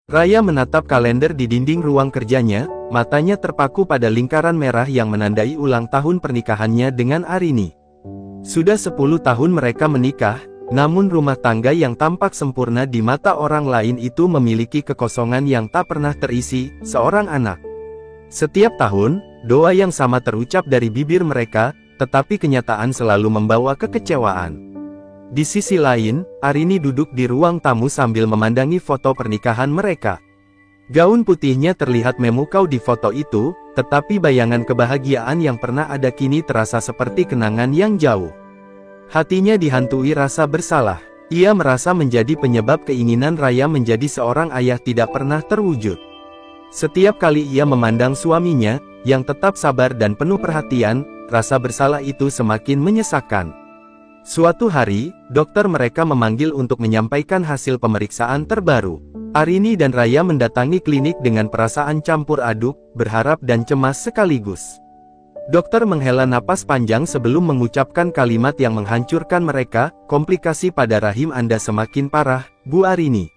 Raya menatap kalender di dinding ruang kerjanya, matanya terpaku pada lingkaran merah yang menandai ulang tahun pernikahannya dengan Arini. Sudah 10 tahun mereka menikah, namun rumah tangga yang tampak sempurna di mata orang lain itu memiliki kekosongan yang tak pernah terisi, seorang anak. Setiap tahun, doa yang sama terucap dari bibir mereka, tetapi kenyataan selalu membawa kekecewaan. Di sisi lain, Arini duduk di ruang tamu sambil memandangi foto pernikahan mereka. Gaun putihnya terlihat memukau di foto itu, tetapi bayangan kebahagiaan yang pernah ada kini terasa seperti kenangan yang jauh. Hatinya dihantui rasa bersalah. Ia merasa menjadi penyebab keinginan Raya menjadi seorang ayah tidak pernah terwujud. Setiap kali ia memandang suaminya, yang tetap sabar dan penuh perhatian, rasa bersalah itu semakin menyesakkan. Suatu hari, dokter mereka memanggil untuk menyampaikan hasil pemeriksaan terbaru. Arini dan Raya mendatangi klinik dengan perasaan campur aduk, berharap dan cemas sekaligus. Dokter menghela napas panjang sebelum mengucapkan kalimat yang menghancurkan mereka, komplikasi pada rahim Anda semakin parah, Bu Arini.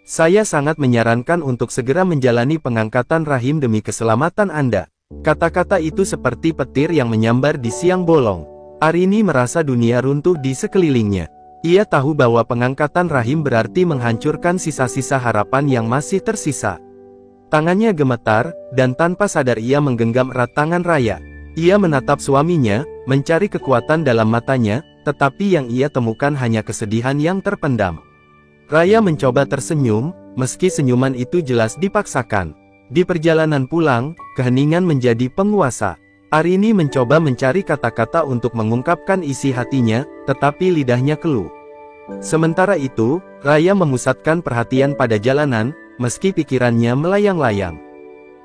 Saya sangat menyarankan untuk segera menjalani pengangkatan rahim demi keselamatan Anda. Kata-kata itu seperti petir yang menyambar di siang bolong. Arini merasa dunia runtuh di sekelilingnya. Ia tahu bahwa pengangkatan rahim berarti menghancurkan sisa-sisa harapan yang masih tersisa. Tangannya gemetar, dan tanpa sadar ia menggenggam erat tangan Raya. Ia menatap suaminya, mencari kekuatan dalam matanya, tetapi yang ia temukan hanya kesedihan yang terpendam. Raya mencoba tersenyum, meski senyuman itu jelas dipaksakan. Di perjalanan pulang, keheningan menjadi penguasa. Arini mencoba mencari kata-kata untuk mengungkapkan isi hatinya, tetapi lidahnya keluh. Sementara itu, Raya memusatkan perhatian pada jalanan, meski pikirannya melayang-layang.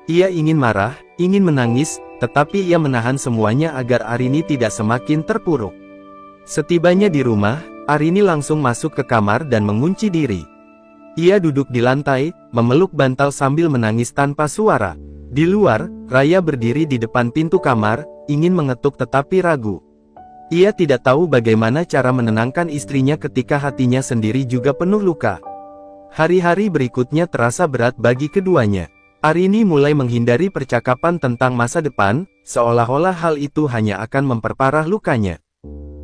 Ia ingin marah, ingin menangis, tetapi ia menahan semuanya agar Arini tidak semakin terpuruk. Setibanya di rumah, Arini langsung masuk ke kamar dan mengunci diri. Ia duduk di lantai, memeluk bantal sambil menangis tanpa suara. Di luar, Raya berdiri di depan pintu kamar, ingin mengetuk tetapi ragu. Ia tidak tahu bagaimana cara menenangkan istrinya ketika hatinya sendiri juga penuh luka. Hari-hari berikutnya terasa berat bagi keduanya. Arini mulai menghindari percakapan tentang masa depan, seolah-olah hal itu hanya akan memperparah lukanya.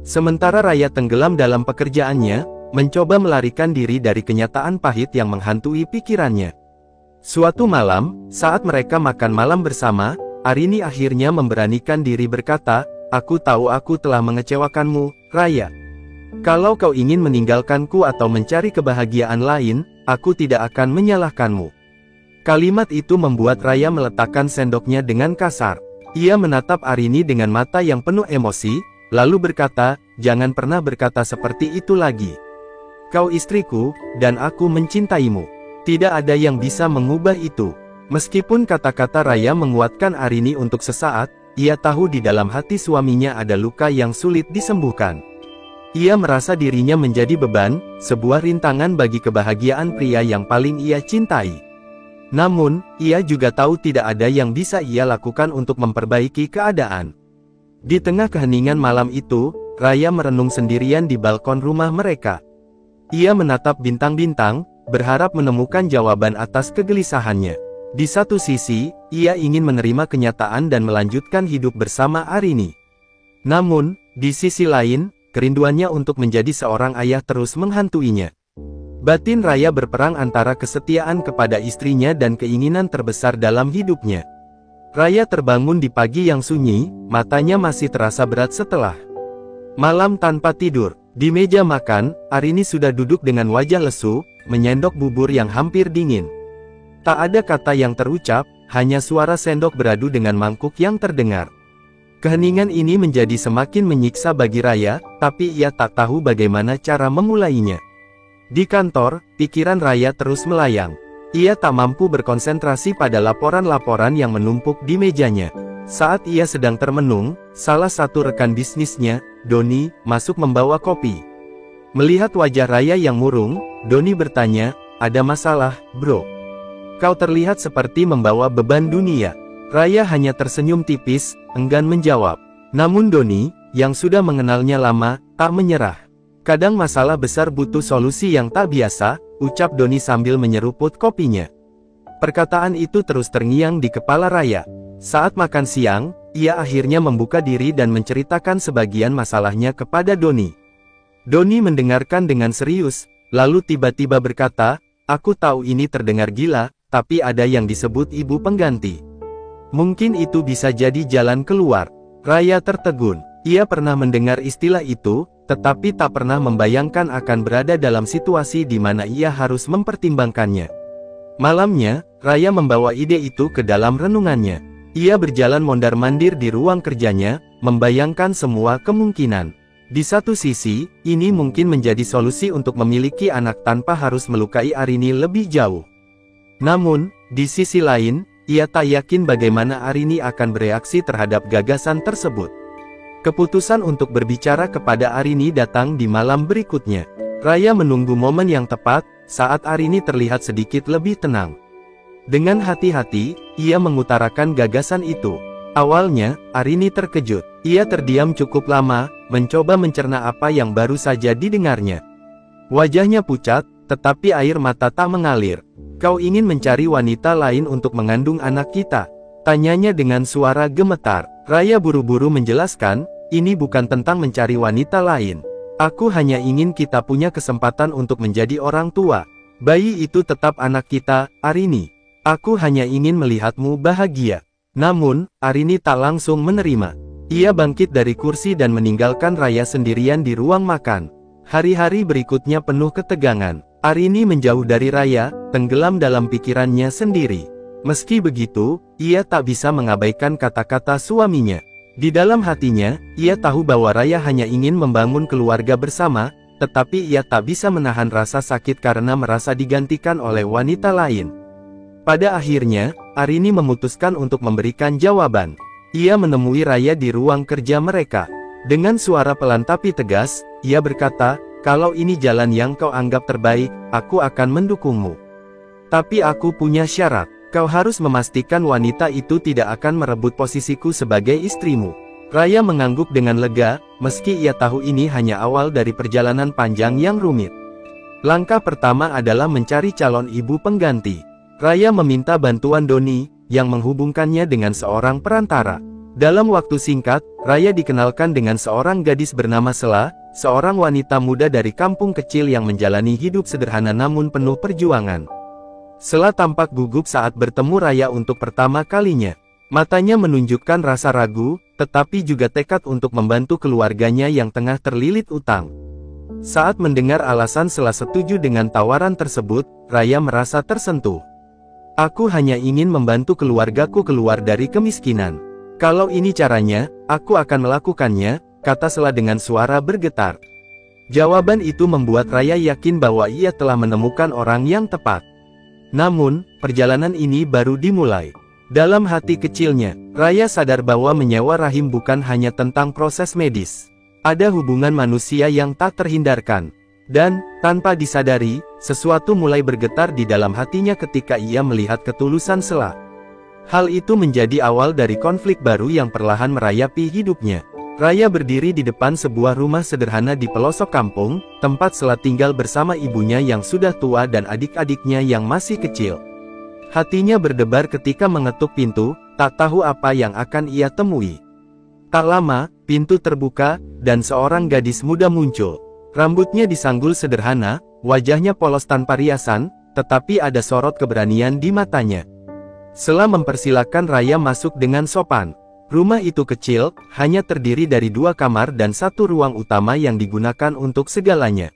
Sementara Raya tenggelam dalam pekerjaannya, mencoba melarikan diri dari kenyataan pahit yang menghantui pikirannya. Suatu malam, saat mereka makan malam bersama, Arini akhirnya memberanikan diri berkata, "Aku tahu aku telah mengecewakanmu, Raya. Kalau kau ingin meninggalkanku atau mencari kebahagiaan lain, aku tidak akan menyalahkanmu." Kalimat itu membuat Raya meletakkan sendoknya dengan kasar. Ia menatap Arini dengan mata yang penuh emosi, lalu berkata, "Jangan pernah berkata seperti itu lagi. Kau istriku, dan aku mencintaimu. Tidak ada yang bisa mengubah itu." Meskipun kata-kata Raya menguatkan Arini untuk sesaat, ia tahu di dalam hati suaminya ada luka yang sulit disembuhkan. Ia merasa dirinya menjadi beban, sebuah rintangan bagi kebahagiaan pria yang paling ia cintai. Namun, ia juga tahu tidak ada yang bisa ia lakukan untuk memperbaiki keadaan. Di tengah keheningan malam itu, Raya merenung sendirian di balkon rumah mereka. Ia menatap bintang-bintang, berharap menemukan jawaban atas kegelisahannya. Di satu sisi, ia ingin menerima kenyataan dan melanjutkan hidup bersama Arini. Namun, di sisi lain, kerinduannya untuk menjadi seorang ayah terus menghantuinya. Batin Raya berperang antara kesetiaan kepada istrinya dan keinginan terbesar dalam hidupnya. Raya terbangun di pagi yang sunyi, matanya masih terasa berat setelah malam tanpa tidur. Di meja makan, Arini sudah duduk dengan wajah lesu, menyendok bubur yang hampir dingin. Tak ada kata yang terucap, hanya suara sendok beradu dengan mangkuk yang terdengar. Keheningan ini menjadi semakin menyiksa bagi Raya, tapi ia tak tahu bagaimana cara memulainya. Di kantor, pikiran Raya terus melayang. Ia tak mampu berkonsentrasi pada laporan-laporan yang menumpuk di mejanya. Saat ia sedang termenung, salah satu rekan bisnisnya, Doni, masuk membawa kopi. Melihat wajah Raya yang murung, Doni bertanya, "Ada masalah, bro? Kau terlihat seperti membawa beban dunia." Raya hanya tersenyum tipis, enggan menjawab. Namun Doni, yang sudah mengenalnya lama, tak menyerah. "Kadang masalah besar butuh solusi yang tak biasa," ucap Doni sambil menyeruput kopinya. Perkataan itu terus terngiang di kepala Raya. Saat makan siang, ia akhirnya membuka diri dan menceritakan sebagian masalahnya kepada Doni. Doni mendengarkan dengan serius, lalu tiba-tiba berkata, "Aku tahu ini terdengar gila, tapi ada yang disebut ibu pengganti. Mungkin itu bisa jadi jalan keluar." Raya tertegun. Ia pernah mendengar istilah itu, tetapi tak pernah membayangkan akan berada dalam situasi di mana ia harus mempertimbangkannya. Malamnya, Raya membawa ide itu ke dalam renungannya. Ia berjalan mondar-mandir di ruang kerjanya, membayangkan semua kemungkinan. Di satu sisi, ini mungkin menjadi solusi untuk memiliki anak tanpa harus melukai Arini lebih jauh. Namun, di sisi lain, ia tak yakin bagaimana Arini akan bereaksi terhadap gagasan tersebut. Keputusan untuk berbicara kepada Arini datang di malam berikutnya. Raya menunggu momen yang tepat, saat Arini terlihat sedikit lebih tenang. Dengan hati-hati, ia mengutarakan gagasan itu. Awalnya, Arini terkejut. Ia terdiam cukup lama, mencoba mencerna apa yang baru saja didengarnya. Wajahnya pucat, tetapi air mata tak mengalir. "Kau ingin mencari wanita lain untuk mengandung anak kita?" tanyanya dengan suara gemetar. Raya buru-buru menjelaskan, "Ini bukan tentang mencari wanita lain. Aku hanya ingin kita punya kesempatan untuk menjadi orang tua. Bayi itu tetap anak kita, Arini. Aku hanya ingin melihatmu bahagia." Namun, Arini tak langsung menerima. Ia bangkit dari kursi dan meninggalkan Raya sendirian di ruang makan. Hari-hari berikutnya penuh ketegangan. Arini menjauh dari Raya, tenggelam dalam pikirannya sendiri. Meski begitu, ia tak bisa mengabaikan kata-kata suaminya. Di dalam hatinya, ia tahu bahwa Raya hanya ingin membangun keluarga bersama, tetapi ia tak bisa menahan rasa sakit karena merasa digantikan oleh wanita lain. Pada akhirnya, Arini memutuskan untuk memberikan jawaban. Ia menemui Raya di ruang kerja mereka. Dengan suara pelan tapi tegas, ia berkata, "Kalau ini jalan yang kau anggap terbaik, aku akan mendukungmu. Tapi aku punya syarat. Kau harus memastikan wanita itu tidak akan merebut posisiku sebagai istrimu." Raya mengangguk dengan lega, meski ia tahu ini hanya awal dari perjalanan panjang yang rumit. Langkah pertama adalah mencari calon ibu pengganti. Raya meminta bantuan Doni, yang menghubungkannya dengan seorang perantara. Dalam waktu singkat, Raya dikenalkan dengan seorang gadis bernama Sela, seorang wanita muda dari kampung kecil yang menjalani hidup sederhana namun penuh perjuangan. Sela tampak gugup saat bertemu Raya untuk pertama kalinya. Matanya menunjukkan rasa ragu, tetapi juga tekad untuk membantu keluarganya yang tengah terlilit utang. Saat mendengar alasan Sela setuju dengan tawaran tersebut, Raya merasa tersentuh. "Aku hanya ingin membantu keluargaku keluar dari kemiskinan. Kalau ini caranya, aku akan melakukannya," kata Sela dengan suara bergetar. Jawaban itu membuat Raya yakin bahwa ia telah menemukan orang yang tepat. Namun, perjalanan ini baru dimulai. Dalam hati kecilnya, Raya sadar bahwa menyewa rahim bukan hanya tentang proses medis. Ada hubungan manusia yang tak terhindarkan. Dan, tanpa disadari, sesuatu mulai bergetar di dalam hatinya ketika ia melihat ketulusan Sela. Hal itu menjadi awal dari konflik baru yang perlahan merayapi hidupnya. Raya berdiri di depan sebuah rumah sederhana di pelosok kampung, tempat Sela tinggal bersama ibunya yang sudah tua dan adik-adiknya yang masih kecil. Hatinya berdebar ketika mengetuk pintu, tak tahu apa yang akan ia temui. Tak lama, pintu terbuka, dan seorang gadis muda muncul. Rambutnya disanggul sederhana, wajahnya polos tanpa riasan, tetapi ada sorot keberanian di matanya. Sela mempersilahkan Raya masuk dengan sopan. Rumah itu kecil, hanya terdiri dari 2 kamar dan 1 ruang utama yang digunakan untuk segalanya.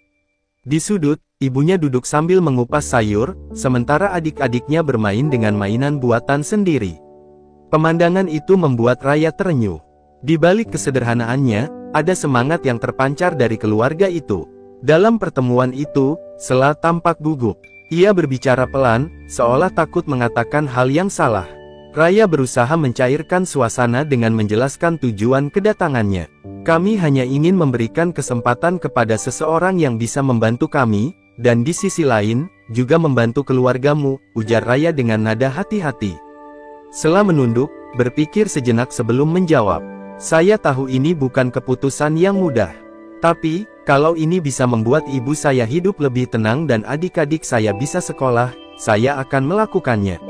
Di sudut, ibunya duduk sambil mengupas sayur, sementara adik-adiknya bermain dengan mainan buatan sendiri. Pemandangan itu membuat Raya terenyuh. Di balik kesederhanaannya, ada semangat yang terpancar dari keluarga itu. Dalam pertemuan itu, Sela tampak gugup. Ia berbicara pelan, seolah takut mengatakan hal yang salah. Raya berusaha mencairkan suasana dengan menjelaskan tujuan kedatangannya. "Kami hanya ingin memberikan kesempatan kepada seseorang yang bisa membantu kami, dan di sisi lain, juga membantu keluargamu," ujar Raya dengan nada hati-hati. Sela menunduk, berpikir sejenak sebelum menjawab. "Saya tahu ini bukan keputusan yang mudah. Tapi, kalau ini bisa membuat ibu saya hidup lebih tenang dan adik-adik saya bisa sekolah, saya akan melakukannya."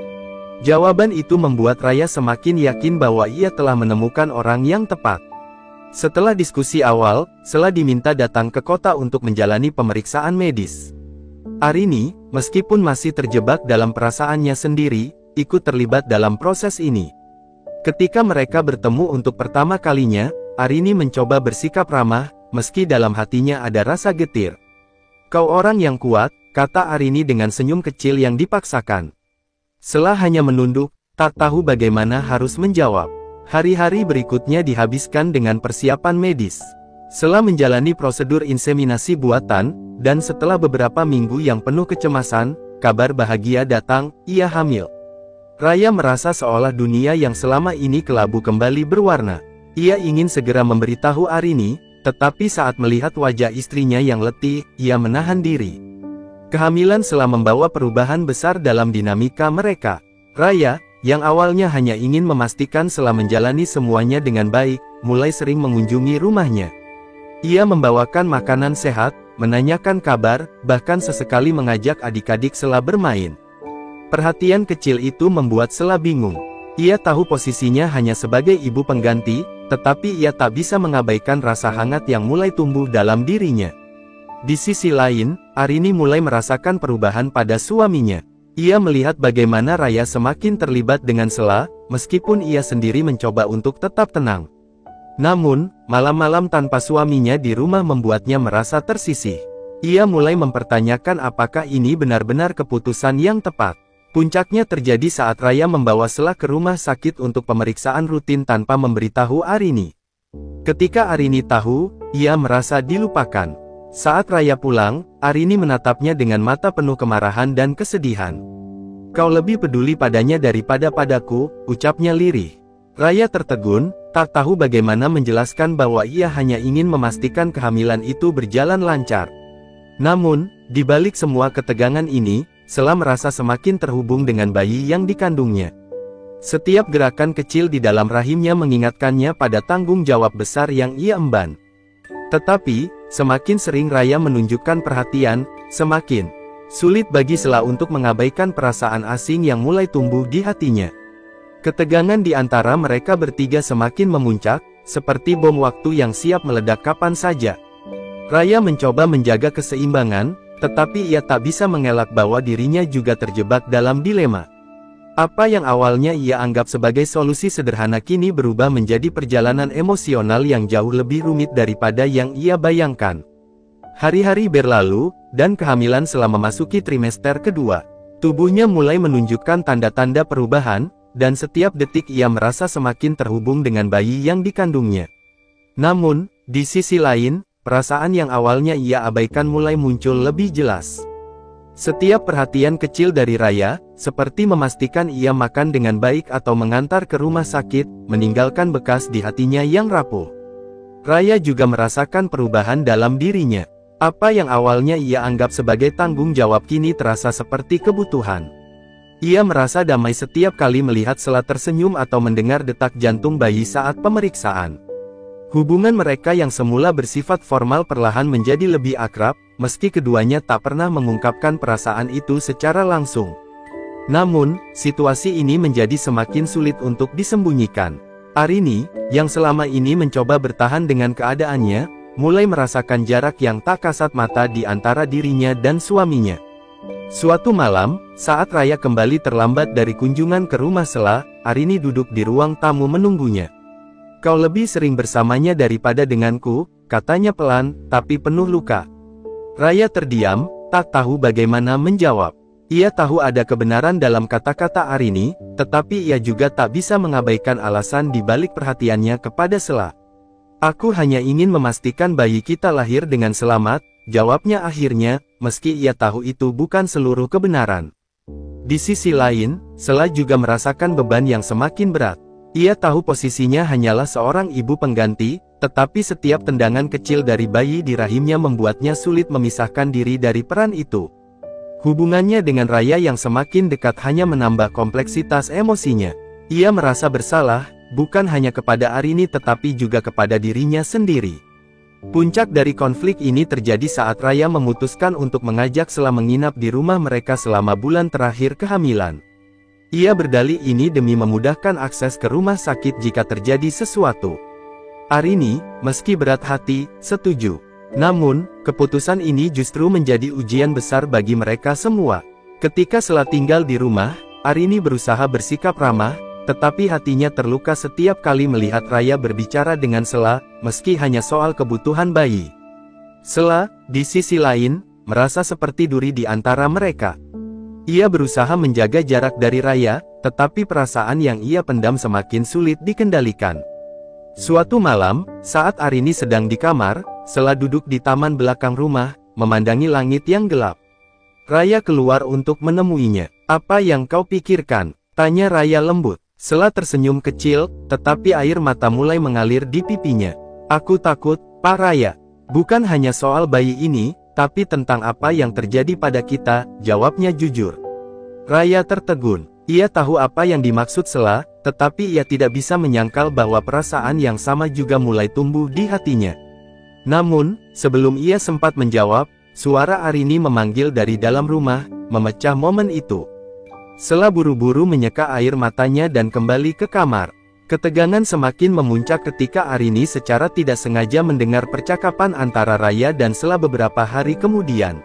Jawaban itu membuat Raya semakin yakin bahwa ia telah menemukan orang yang tepat. Setelah diskusi awal, Sela diminta datang ke kota untuk menjalani pemeriksaan medis. Arini, meskipun masih terjebak dalam perasaannya sendiri, ikut terlibat dalam proses ini. Ketika mereka bertemu untuk pertama kalinya, Arini mencoba bersikap ramah, meski dalam hatinya ada rasa getir. "Kau orang yang kuat," kata Arini dengan senyum kecil yang dipaksakan. Sela hanya menunduk, tak tahu bagaimana harus menjawab. Hari-hari berikutnya dihabiskan dengan persiapan medis. Sela menjalani prosedur inseminasi buatan, dan setelah beberapa minggu yang penuh kecemasan, kabar bahagia datang, ia hamil. Raya merasa seolah dunia yang selama ini kelabu kembali berwarna. Ia ingin segera memberitahu Arini, tetapi saat melihat wajah istrinya yang letih, ia menahan diri. Kehamilan Sela membawa perubahan besar dalam dinamika mereka. Raya, yang awalnya hanya ingin memastikan Sela menjalani semuanya dengan baik, mulai sering mengunjungi rumahnya. Ia membawakan makanan sehat, menanyakan kabar, bahkan sesekali mengajak adik-adik Sela bermain. Perhatian kecil itu membuat Sela bingung. Ia tahu posisinya hanya sebagai ibu pengganti, tetapi ia tak bisa mengabaikan rasa hangat yang mulai tumbuh dalam dirinya. Di sisi lain, Arini mulai merasakan perubahan pada suaminya. Ia melihat bagaimana Raya semakin terlibat dengan Sela, meskipun ia sendiri mencoba untuk tetap tenang. Namun, malam-malam tanpa suaminya di rumah membuatnya merasa tersisih. Ia mulai mempertanyakan apakah ini benar-benar keputusan yang tepat. Puncaknya terjadi saat Raya membawa Sela ke rumah sakit untuk pemeriksaan rutin tanpa memberitahu Arini. Ketika Arini tahu, ia merasa dilupakan. Saat Raya pulang, Arini menatapnya dengan mata penuh kemarahan dan kesedihan. "Kau lebih peduli padanya daripada padaku," ucapnya lirih. Raya tertegun, tak tahu bagaimana menjelaskan bahwa ia hanya ingin memastikan kehamilan itu berjalan lancar. Namun, di balik semua ketegangan ini, Sela merasa semakin terhubung dengan bayi yang dikandungnya. Setiap gerakan kecil di dalam rahimnya mengingatkannya pada tanggung jawab besar yang ia emban. Tetapi, semakin sering Raya menunjukkan perhatian, semakin sulit bagi Sela untuk mengabaikan perasaan asing yang mulai tumbuh di hatinya. Ketegangan di antara mereka bertiga semakin memuncak, seperti bom waktu yang siap meledak kapan saja. Raya mencoba menjaga keseimbangan, tetapi ia tak bisa mengelak bahwa dirinya juga terjebak dalam dilema. Apa yang awalnya ia anggap sebagai solusi sederhana kini berubah menjadi perjalanan emosional yang jauh lebih rumit daripada yang ia bayangkan. Hari-hari berlalu, dan kehamilan selama memasuki trimester kedua. Tubuhnya mulai menunjukkan tanda-tanda perubahan, dan setiap detik ia merasa semakin terhubung dengan bayi yang dikandungnya. Namun, di sisi lain, perasaan yang awalnya ia abaikan mulai muncul lebih jelas. Setiap perhatian kecil dari Raya, seperti memastikan ia makan dengan baik atau mengantar ke rumah sakit, meninggalkan bekas di hatinya yang rapuh. Raya juga merasakan perubahan dalam dirinya. Apa yang awalnya ia anggap sebagai tanggung jawab kini terasa seperti kebutuhan. Ia merasa damai setiap kali melihat Sela tersenyum atau mendengar detak jantung bayi saat pemeriksaan. Hubungan mereka yang semula bersifat formal perlahan menjadi lebih akrab, meski keduanya tak pernah mengungkapkan perasaan itu secara langsung. Namun, situasi ini menjadi semakin sulit untuk disembunyikan. Arini, yang selama ini mencoba bertahan dengan keadaannya, mulai merasakan jarak yang tak kasat mata di antara dirinya dan suaminya. Suatu malam, saat Raya kembali terlambat dari kunjungan ke rumah Sela, Arini duduk di ruang tamu menunggunya. "Kau lebih sering bersamanya daripada denganku," katanya pelan, tapi penuh luka. Raya terdiam, tak tahu bagaimana menjawab. Ia tahu ada kebenaran dalam kata-kata Arini, tetapi ia juga tak bisa mengabaikan alasan di balik perhatiannya kepada Sela. "Aku hanya ingin memastikan bayi kita lahir dengan selamat," jawabnya akhirnya, meski ia tahu itu bukan seluruh kebenaran. Di sisi lain, Sela juga merasakan beban yang semakin berat. Ia tahu posisinya hanyalah seorang ibu pengganti, tetapi setiap tendangan kecil dari bayi di rahimnya membuatnya sulit memisahkan diri dari peran itu. Hubungannya dengan Raya yang semakin dekat hanya menambah kompleksitas emosinya. Ia merasa bersalah, bukan hanya kepada Arini tetapi juga kepada dirinya sendiri. Puncak dari konflik ini terjadi saat Raya memutuskan untuk mengajak Sela menginap di rumah mereka selama bulan terakhir kehamilan. Ia berdalih ini demi memudahkan akses ke rumah sakit jika terjadi sesuatu. Arini, meski berat hati, setuju. Namun, keputusan ini justru menjadi ujian besar bagi mereka semua. Ketika Sela tinggal di rumah, Arini berusaha bersikap ramah, tetapi hatinya terluka setiap kali melihat Raya berbicara dengan Sela, meski hanya soal kebutuhan bayi. Sela, di sisi lain, merasa seperti duri di antara mereka. Ia berusaha menjaga jarak dari Raya, tetapi perasaan yang ia pendam semakin sulit dikendalikan. Suatu malam, saat Arini sedang di kamar, Sela duduk di taman belakang rumah, memandangi langit yang gelap. Raya keluar untuk menemuinya. "Apa yang kau pikirkan?" tanya Raya lembut. Sela tersenyum kecil, tetapi air mata mulai mengalir di pipinya. "Aku takut, Pak Raya. Bukan hanya soal bayi ini, tapi tentang apa yang terjadi pada kita," jawabnya jujur. Raya tertegun. Ia tahu apa yang dimaksud Sela, tetapi ia tidak bisa menyangkal bahwa perasaan yang sama juga mulai tumbuh di hatinya. Namun, sebelum ia sempat menjawab, suara Arini memanggil dari dalam rumah, memecah momen itu. Sela buru-buru menyeka air matanya dan kembali ke kamar. Ketegangan semakin memuncak ketika Arini secara tidak sengaja mendengar percakapan antara Raya dan Sela beberapa hari kemudian.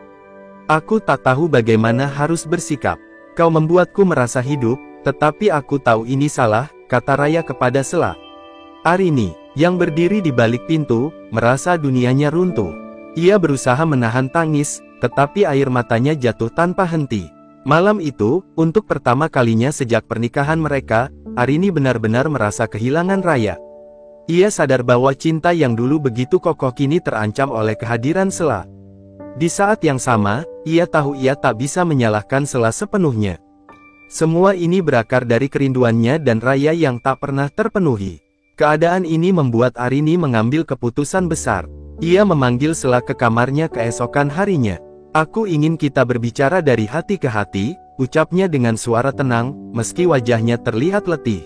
"Aku tak tahu bagaimana harus bersikap. Kau membuatku merasa hidup, tetapi aku tahu ini salah," kata Raya kepada Sela. Arini, yang berdiri di balik pintu, merasa dunianya runtuh. Ia berusaha menahan tangis, tetapi air matanya jatuh tanpa henti. Malam itu, untuk pertama kalinya sejak pernikahan mereka, Arini benar-benar merasa kehilangan Raya. Ia sadar bahwa cinta yang dulu begitu kokoh kini terancam oleh kehadiran Sela. Di saat yang sama, ia tahu ia tak bisa menyalahkan Sela sepenuhnya. Semua ini berakar dari kerinduannya dan Raya yang tak pernah terpenuhi. Keadaan ini membuat Arini mengambil keputusan besar. Ia memanggil Sela ke kamarnya keesokan harinya. "Aku ingin kita berbicara dari hati ke hati," ucapnya dengan suara tenang, meski wajahnya terlihat letih.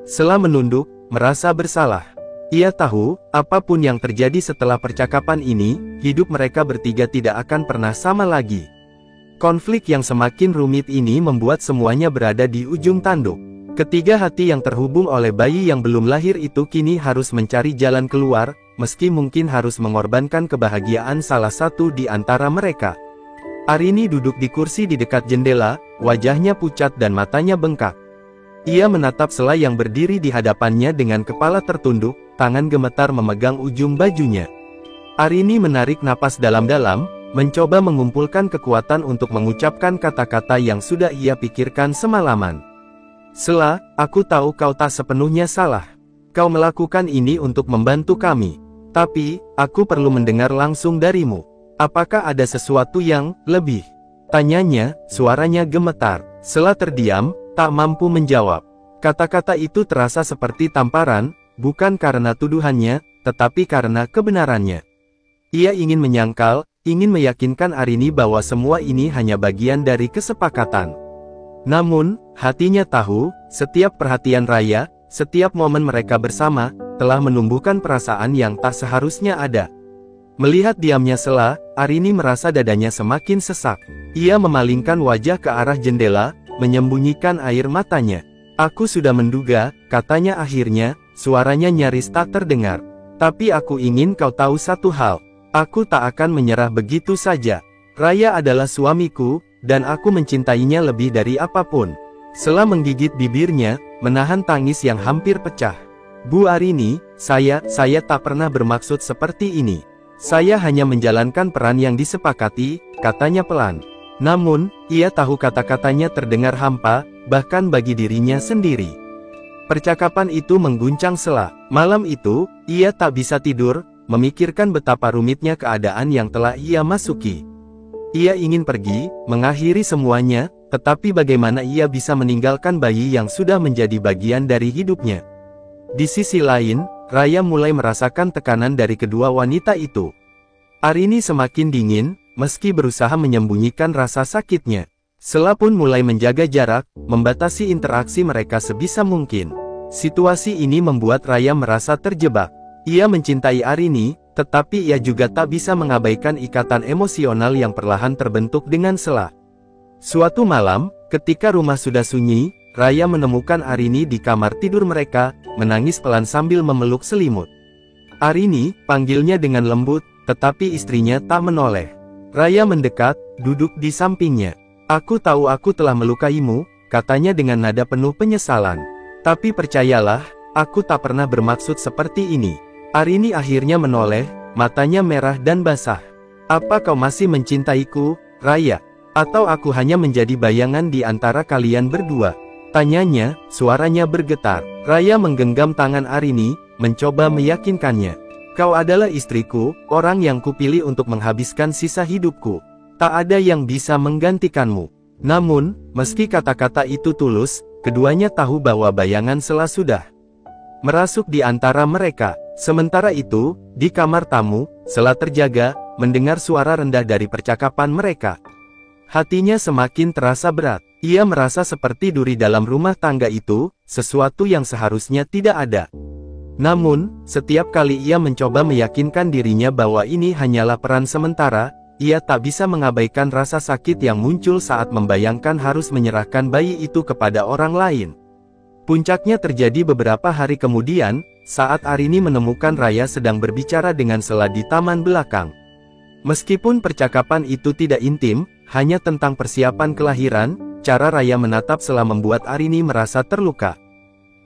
Sela menunduk, merasa bersalah. Ia tahu, apapun yang terjadi setelah percakapan ini, hidup mereka bertiga tidak akan pernah sama lagi. Konflik yang semakin rumit ini membuat semuanya berada di ujung tanduk. Ketiga hati yang terhubung oleh bayi yang belum lahir itu kini harus mencari jalan keluar, meski mungkin harus mengorbankan kebahagiaan salah satu di antara mereka. Arini duduk di kursi di dekat jendela, wajahnya pucat dan matanya bengkak. Ia menatap Sela yang berdiri di hadapannya dengan kepala tertunduk, tangan gemetar memegang ujung bajunya. Arini menarik napas dalam-dalam, mencoba mengumpulkan kekuatan untuk mengucapkan kata-kata yang sudah ia pikirkan semalaman. "Sela, aku tahu kau tak sepenuhnya salah. Kau melakukan ini untuk membantu kami. Tapi, aku perlu mendengar langsung darimu. Apakah ada sesuatu yang lebih?" tanyanya, suaranya gemetar. Sela terdiam, tak mampu menjawab. Kata-kata itu terasa seperti tamparan, bukan karena tuduhannya, tetapi karena kebenarannya. Ia ingin menyangkal, ingin meyakinkan Arini bahwa semua ini hanya bagian dari kesepakatan. Namun, hatinya tahu, setiap perhatian Raya, setiap momen mereka bersama, telah menumbuhkan perasaan yang tak seharusnya ada. Melihat diamnya Sela, Arini merasa dadanya semakin sesak. Ia memalingkan wajah ke arah jendela, menyembunyikan air matanya. "Aku sudah menduga," katanya akhirnya, suaranya nyaris tak terdengar. "Tapi aku ingin kau tahu satu hal. Aku tak akan menyerah begitu saja. Raya adalah suamiku, dan aku mencintainya lebih dari apapun." Sela menggigit bibirnya, menahan tangis yang hampir pecah. "Bu Arini, saya tak pernah bermaksud seperti ini. Saya hanya menjalankan peran yang disepakati," katanya pelan. Namun, ia tahu kata-katanya terdengar hampa, bahkan bagi dirinya sendiri. Percakapan itu mengguncang Sela. Malam itu, ia tak bisa tidur, memikirkan betapa rumitnya keadaan yang telah ia masuki. Ia ingin pergi, mengakhiri semuanya, tetapi bagaimana ia bisa meninggalkan bayi yang sudah menjadi bagian dari hidupnya. Di sisi lain, Raya mulai merasakan tekanan dari kedua wanita itu. Arini semakin dingin, meski berusaha menyembunyikan rasa sakitnya. Sela pun mulai menjaga jarak, membatasi interaksi mereka sebisa mungkin. Situasi ini membuat Raya merasa terjebak. Ia mencintai Arini, tetapi ia juga tak bisa mengabaikan ikatan emosional yang perlahan terbentuk dengan Sela. Suatu malam, ketika rumah sudah sunyi, Raya menemukan Arini di kamar tidur mereka, menangis pelan sambil memeluk selimut. "Arini," panggilnya dengan lembut, tetapi istrinya tak menoleh. Raya mendekat, duduk di sampingnya. "Aku tahu aku telah melukaimu," katanya dengan nada penuh penyesalan. "Tapi percayalah, aku tak pernah bermaksud seperti ini." Arini akhirnya menoleh, matanya merah dan basah. "Apa kau masih mencintaiku, Raya? Atau aku hanya menjadi bayangan di antara kalian berdua?" tanyanya, suaranya bergetar. Raya menggenggam tangan Arini, mencoba meyakinkannya. "Kau adalah istriku, orang yang kupilih untuk menghabiskan sisa hidupku. Tak ada yang bisa menggantikanmu." Namun, meski kata-kata itu tulus, keduanya tahu bahwa bayangan Sela sudah merasuk di antara mereka. Sementara itu, di kamar tamu, Sela terjaga, mendengar suara rendah dari percakapan mereka. Hatinya semakin terasa berat. Ia merasa seperti duri dalam rumah tangga itu, sesuatu yang seharusnya tidak ada. Namun, setiap kali ia mencoba meyakinkan dirinya bahwa ini hanyalah peran sementara, ia tak bisa mengabaikan rasa sakit yang muncul saat membayangkan harus menyerahkan bayi itu kepada orang lain. Puncaknya terjadi beberapa hari kemudian, saat Arini menemukan Raya sedang berbicara dengan Sela di taman belakang. Meskipun percakapan itu tidak intim, hanya tentang persiapan kelahiran, cara Raya menatap Sela membuat Arini merasa terluka.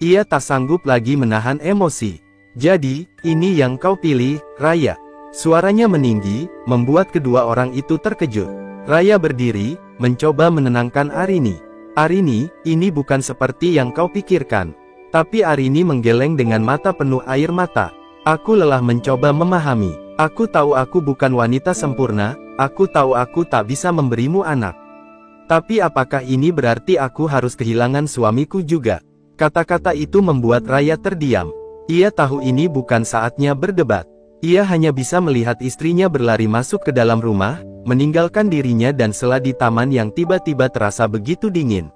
Ia tak sanggup lagi menahan emosi. "Jadi, ini yang kau pilih, Raya?" Suaranya meninggi, membuat kedua orang itu terkejut. Raya berdiri, mencoba menenangkan Arini. "Arini, ini bukan seperti yang kau pikirkan." Tapi Arini menggeleng dengan mata penuh air mata. "Aku lelah mencoba memahami. Aku tahu aku bukan wanita sempurna, aku tahu aku tak bisa memberimu anak. Tapi apakah ini berarti aku harus kehilangan suamiku juga?" Kata-kata itu membuat Raya terdiam. Ia tahu ini bukan saatnya berdebat. Ia hanya bisa melihat istrinya berlari masuk ke dalam rumah, meninggalkan dirinya dan Sela di taman yang tiba-tiba terasa begitu dingin.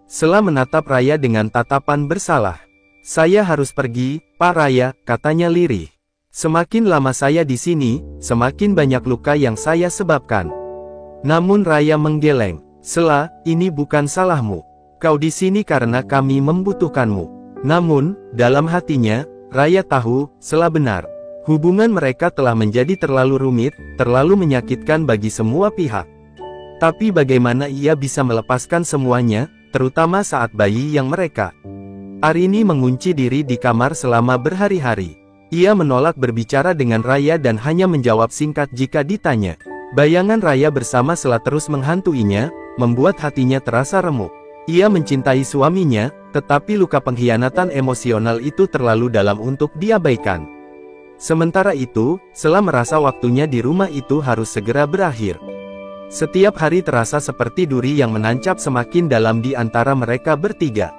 Sela menatap Raya dengan tatapan bersalah. "Saya harus pergi, Pak Raya," katanya lirih. "Semakin lama saya di sini, semakin banyak luka yang saya sebabkan." Namun Raya menggeleng. "Sela, ini bukan salahmu. Kau di sini karena kami membutuhkanmu." Namun, dalam hatinya, Raya tahu, Sela benar. Hubungan mereka telah menjadi terlalu rumit, terlalu menyakitkan bagi semua pihak. Tapi bagaimana ia bisa melepaskan semuanya, terutama saat bayi yang mereka. Arini mengunci diri di kamar selama berhari-hari. Ia menolak berbicara dengan Raya dan hanya menjawab singkat jika ditanya. Bayangan Raya bersama Sela terus menghantuinya, membuat hatinya terasa remuk. Ia mencintai suaminya, tetapi luka pengkhianatan emosional itu terlalu dalam untuk diabaikan. Sementara itu, Sela merasa waktunya di rumah itu harus segera berakhir. Setiap hari terasa seperti duri yang menancap semakin dalam di antara mereka bertiga.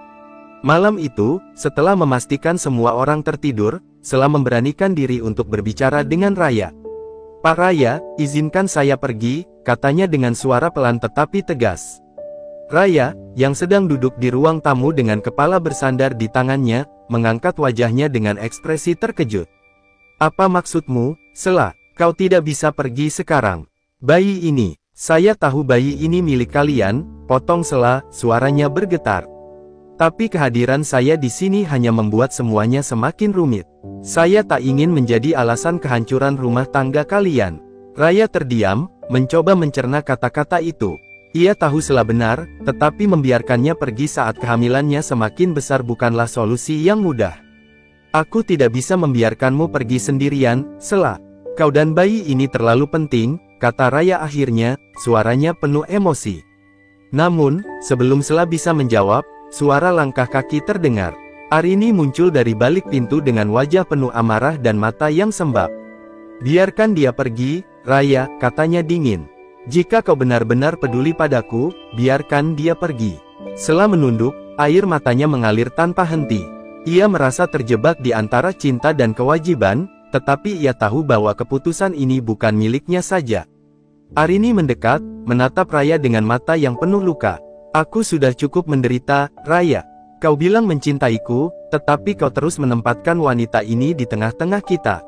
Malam itu, setelah memastikan semua orang tertidur, Sela memberanikan diri untuk berbicara dengan Raya. "Pak Raya, izinkan saya pergi," katanya dengan suara pelan tetapi tegas. Raya, yang sedang duduk di ruang tamu dengan kepala bersandar di tangannya, mengangkat wajahnya dengan ekspresi terkejut. "Apa maksudmu, Sela? Kau tidak bisa pergi sekarang. Bayi ini, saya tahu bayi ini milik kalian," potong Sela, suaranya bergetar. "Tapi kehadiran saya di sini hanya membuat semuanya semakin rumit. Saya tak ingin menjadi alasan kehancuran rumah tangga kalian." Raya terdiam, mencoba mencerna kata-kata itu. Ia tahu Sela benar, tetapi membiarkannya pergi saat kehamilannya semakin besar bukanlah solusi yang mudah. "Aku tidak bisa membiarkanmu pergi sendirian, Sela. Kau dan bayi ini terlalu penting," kata Raya akhirnya, suaranya penuh emosi. Namun, sebelum Sela bisa menjawab, suara langkah kaki terdengar. Arini muncul dari balik pintu dengan wajah penuh amarah dan mata yang sembab. "Biarkan dia pergi, Raya," katanya dingin. "Jika kau benar-benar peduli padaku, biarkan dia pergi." Sela menunduk, air matanya mengalir tanpa henti. Ia merasa terjebak di antara cinta dan kewajiban, tetapi ia tahu bahwa keputusan ini bukan miliknya saja. Arini mendekat, menatap Raya dengan mata yang penuh luka. "Aku sudah cukup menderita, Raya. Kau bilang mencintaiku, tetapi kau terus menempatkan wanita ini di tengah-tengah kita.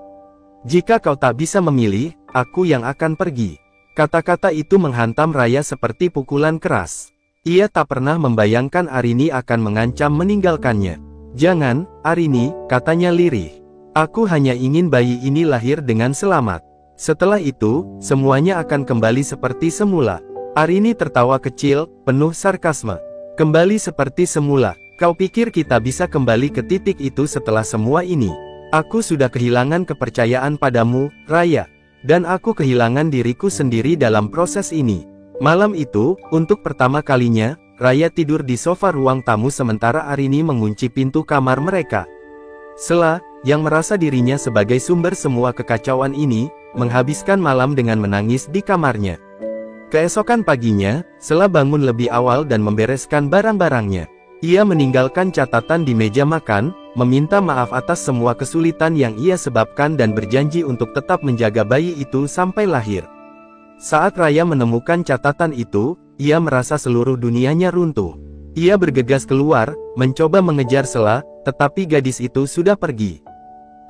Jika kau tak bisa memilih, aku yang akan pergi." Kata-kata itu menghantam Raya seperti pukulan keras. Ia tak pernah membayangkan Arini akan mengancam meninggalkannya. "Jangan, Arini," katanya lirih. "Aku hanya ingin bayi ini lahir dengan selamat. Setelah itu, semuanya akan kembali seperti semula." Arini tertawa kecil, penuh sarkasme. "Kembali seperti semula? Kau pikir kita bisa kembali ke titik itu setelah semua ini? Aku sudah kehilangan kepercayaan padamu, Raya. Dan aku kehilangan diriku sendiri dalam proses ini." Malam itu, untuk pertama kalinya, Raya tidur di sofa ruang tamu sementara Arini mengunci pintu kamar mereka. Sela, yang merasa dirinya sebagai sumber semua kekacauan ini, menghabiskan malam dengan menangis di kamarnya. Keesokan paginya, Sela bangun lebih awal dan membereskan barang-barangnya. Ia meninggalkan catatan di meja makan, meminta maaf atas semua kesulitan yang ia sebabkan dan berjanji untuk tetap menjaga bayi itu sampai lahir. Saat Raya menemukan catatan itu, ia merasa seluruh dunianya runtuh. Ia bergegas keluar, mencoba mengejar Sela, tetapi gadis itu sudah pergi.